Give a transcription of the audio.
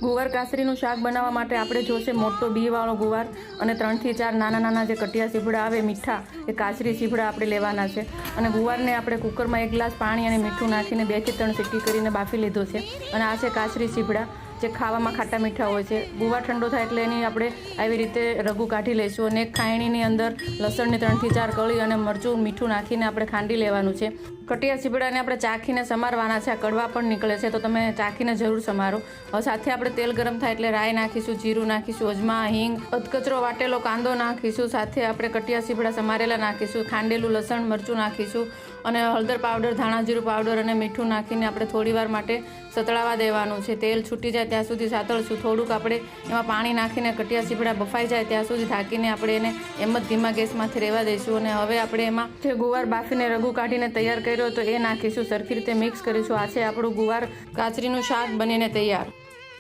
ગુવાર કાસરીનું શાક બનાવવા માટે આપણે જોશે મોટો બીવાળો ગુવાર અને 3 થી 4 નાના નાના જે કટિયા સીભડા આવે મીઠા એ કાસરી સીભડા આપણે લેવાના છે અને ગુવારને આપણે કુકરમાં 1 ગ્લાસ પાણી અને મીઠું નાખીને 2 થી 3 સીટી કરીને બાફી લીધો છે અને આ છે કાસરી સીભડા જે ખાવામાં ખાટા મીઠા હોય છે। ગુવાર ઠંડો થાય એટલે એની આપણે આવી રીતે રગું કાઢી લઈશું અને એક ખાયણીની અંદર લસણની 3 થી 4 કળી અને મરચું મીઠું નાખીને આપણે ખાંડી લેવાનું છે। કટિયા સીભડાને આપણે ચાખીને સમારવાના છે, આ કડવા પણ નીકળે છે તો તમે ચાખીને જરૂર સમારો। હવે સાથે આપણે તેલ ગરમ થાય એટલે રાઈ નાખીશું, જીરું નાખીશું, અજમા, હિંગ, અધકચરો વાટેલો કાંદો નાખીશું, સાથે આપણે કટિયા સીભડા સમારેલા નાખીશું, ખાંડેલું લસણ મરચું નાખીશું અને હળદર પાવડર, ધાણા જીરું પાવડર અને મીઠું નાખીને આપણે થોડીવાર માટે સતળાવા દેવાનું છે। તેલ છૂટી જાય ત્યાં સુધી સાતળશું। થોડુંક આપણે એમાં પાણી નાખીને કટિયા સીભડા બફાઈ જાય ત્યાં સુધી ઢાંકીને આપણે એને એમ જ ધીમા ગેસમાંથી રહેવા દઈશું અને હવે આપણે એમાં જે ગુવાર બાફીને રગું કાઢીને તૈયાર કર્યો તો એ નાખીશું, સરખી રીતે મિક્સ કરીશું। આ છે આપણું ગુવાર કાચરીનું શાક બનીને તૈયાર।